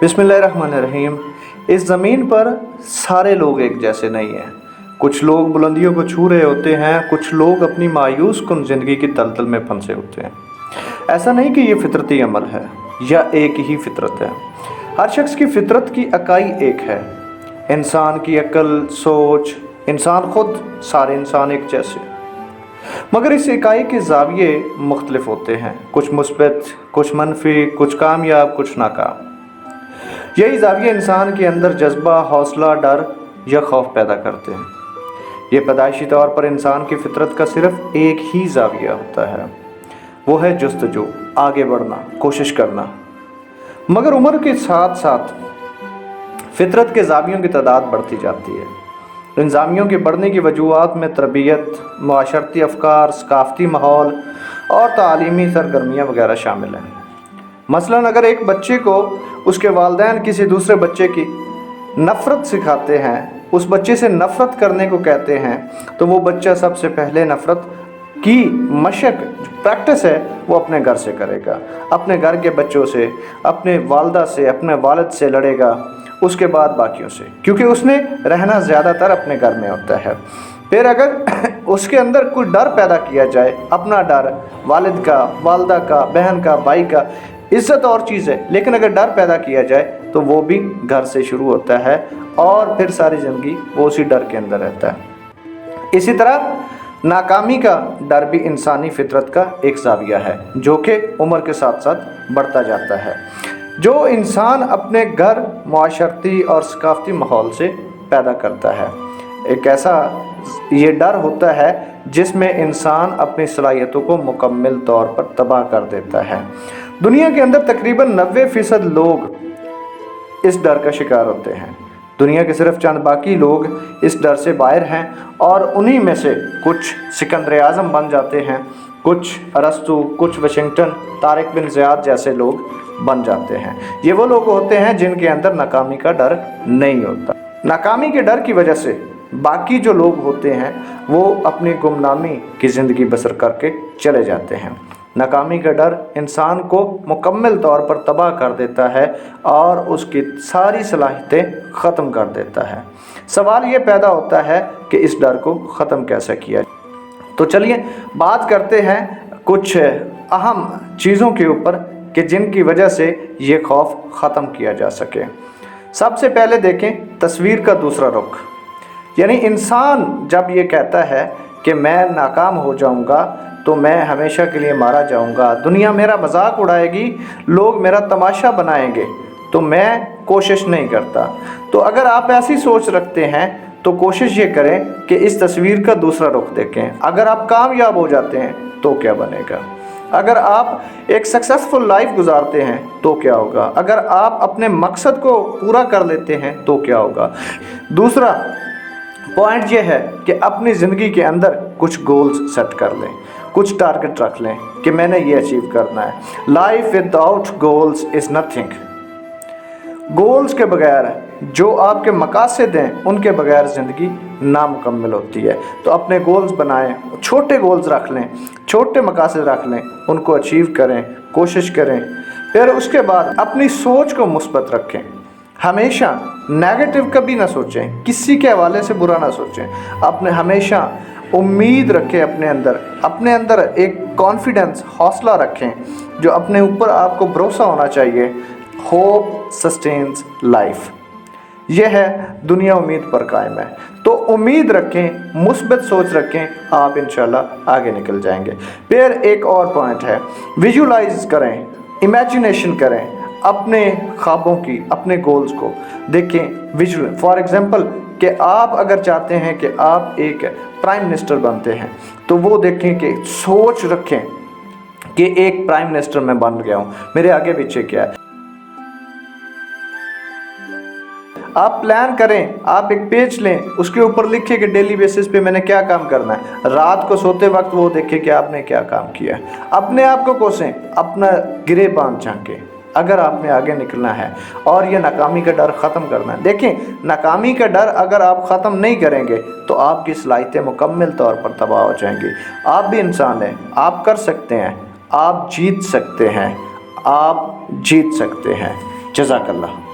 बिस्मिल्लाहिर्रहमानिर्रहीम। इस ज़मीन पर सारे लोग एक जैसे नहीं हैं। कुछ लोग बुलंदियों को छू रहे होते हैं, कुछ लोग अपनी मायूस कुन ज़िंदगी की तलतल में फंसे होते हैं। ऐसा नहीं कि ये फितरती अमल है या एक ही फितरत है। हर शख्स की फितरत की इकाई एक है। इंसान की अक्ल, सोच, इंसान खुद, सारे इंसान एक जैसे, मगर इस इकाई के ज़ाविये मुख्तलिफ होते हैं। कुछ मुस्बत, कुछ मनफी, कुछ कामयाब, कुछ नाकाम। यही ज़ाविये इंसान के अंदर जज्बा, हौसला, डर या खौफ पैदा करते हैं। ये पैदाइशी तौर पर इंसान की फितरत का सिर्फ एक ही ज़ाविया होता है, वो है जुस्तजू, आगे बढ़ना, कोशिश करना। मगर उम्र के साथ साथ फितरत के ज़ावियों की तादाद बढ़ती जाती है। इन ज़ावियों के बढ़ने की वजूहात में तरबियत, माशरती अफकार, सकाफ़ती माहौल और तालीमी सरगर्मियाँ वगैरह शामिल हैं। मसलन अगर एक बच्चे को उसके वालिदैन किसी दूसरे बच्चे की नफ़रत सिखाते हैं, उस बच्चे से नफ़रत करने को कहते हैं, तो वो बच्चा सबसे पहले नफ़रत की मशक, प्रैक्टिस है, वो अपने घर से करेगा, अपने घर के बच्चों से, अपने वालदा से, अपने वालिद से लड़ेगा, उसके बाद बाकियों से, क्योंकि उसने रहना ज़्यादातर अपने घर में होता है। फिर अगर उसके अंदर कोई डर पैदा किया जाए, अपना डर, वालिद का, वालदा का, बहन का, भाई का, इज़्ज़त और चीज़ है, लेकिन अगर डर पैदा किया जाए तो वो भी घर से शुरू होता है और फिर सारी ज़िंदगी वो उसी डर के अंदर रहता है। इसी तरह नाकामी का डर भी इंसानी फितरत का एक ज़ाविया है, जो कि उम्र के साथ साथ बढ़ता जाता है, जो इंसान अपने घर, माशरती और सकाफ़ती माहौल से पैदा करता है। एक ऐसा ये डर होता है जिसमें इंसान अपनी सलाहियतों को मुकम्मल तौर पर तबाह कर देता है। दुनिया के अंदर तकरीबन 90% लोग इस डर का शिकार होते हैं। दुनिया के सिर्फ चंद बाकी लोग इस डर से बाहर हैं और उन्हीं में से कुछ सिकंदर आज़म बन जाते हैं, कुछ अरस्तु, कुछ वाशिंगटन, तारिक बिन ज़ियाद जैसे लोग बन जाते हैं। ये वो लोग होते हैं जिनके अंदर नाकामी का डर नहीं होता। नाकामी के डर की वजह से बाकी जो लोग होते हैं वो अपनी गुमनामी की ज़िंदगी बसर करके चले जाते हैं। नाकामी का डर इंसान को मुकम्मल तौर पर तबाह कर देता है और उसकी सारी सलाहियतें ख़त्म कर देता है। सवाल ये पैदा होता है कि इस डर को ख़त्म कैसे किया जाए। तो चलिए बात करते हैं कुछ अहम चीज़ों के ऊपर कि जिनकी वजह से ये खौफ ख़त्म किया जा सके। सबसे पहले देखें तस्वीर का दूसरा रुख, यानी इंसान जब ये कहता है कि मैं नाकाम हो जाऊंगा तो मैं हमेशा के लिए मारा जाऊंगा, दुनिया मेरा मजाक उड़ाएगी, लोग मेरा तमाशा बनाएंगे, तो मैं कोशिश नहीं करता। तो अगर आप ऐसी सोच रखते हैं तो कोशिश ये करें कि इस तस्वीर का दूसरा रुख देखें। अगर आप कामयाब हो जाते हैं तो क्या बनेगा? अगर आप एक सक्सेसफुल लाइफ गुजारते हैं तो क्या होगा? अगर आप अपने मकसद को पूरा कर लेते हैं तो क्या होगा? दूसरा पॉइंट ये है कि अपनी ज़िंदगी के अंदर कुछ गोल्स सेट कर लें, कुछ टारगेट रख लें कि मैंने ये अचीव करना है। Life without goals is nothing. Goals के बगैर, जो आपके मकासद हैं, उनके बगैर ज़िंदगी नामुकम्मल होती है। तो अपने गोल्स बनाएं, छोटे गोल्स रख लें, छोटे मकासद रख लें, उनको अचीव करें, कोशिश करें। फिर उसके बाद अपनी सोच को मुस्बत रखें, हमेशा नेगेटिव कभी ना सोचें, किसी के हवाले से बुरा ना सोचें। अपने हमेशा उम्मीद रखें, अपने अंदर एक कॉन्फिडेंस, हौसला रखें, जो अपने ऊपर आपको भरोसा होना चाहिए। होप सस्टेन्स लाइफ, यह है दुनिया उम्मीद पर कायम है। तो उम्मीद रखें, मुस्बत सोच रखें, आप इंशाल्लाह आगे निकल जाएंगे। फिर एक और पॉइंट है, विजुलाइज करें, इमेजिनेशन करें अपने ख्वाबों की, अपने गोल्स को देखें। विजुअल, फॉर एग्जांपल कि आप अगर चाहते हैं कि आप एक प्राइम मिनिस्टर बनते हैं तो वो देखें कि सोच रखें कि एक प्राइम मिनिस्टर मैं बन गया हूँ, मेरे आगे पीछे क्या है। आप प्लान करें, आप एक पेज लें, उसके ऊपर लिखें कि डेली बेसिस पे मैंने क्या काम करना है। रात को सोते वक्त वो देखें कि आपने क्या काम किया है। अपने आप को कोसें, अपना गिरेबान झांकें अगर आपने आगे निकलना है और ये नाकामी का डर ख़त्म करना है। देखें, नाकामी का डर अगर आप ख़त्म नहीं करेंगे तो आपकी सलाहियतें मुकम्मल तौर पर तबाह हो जाएंगी। आप भी इंसान हैं, आप कर सकते हैं, आप जीत सकते हैं, आप जीत सकते हैं। जज़ाकल्लाह।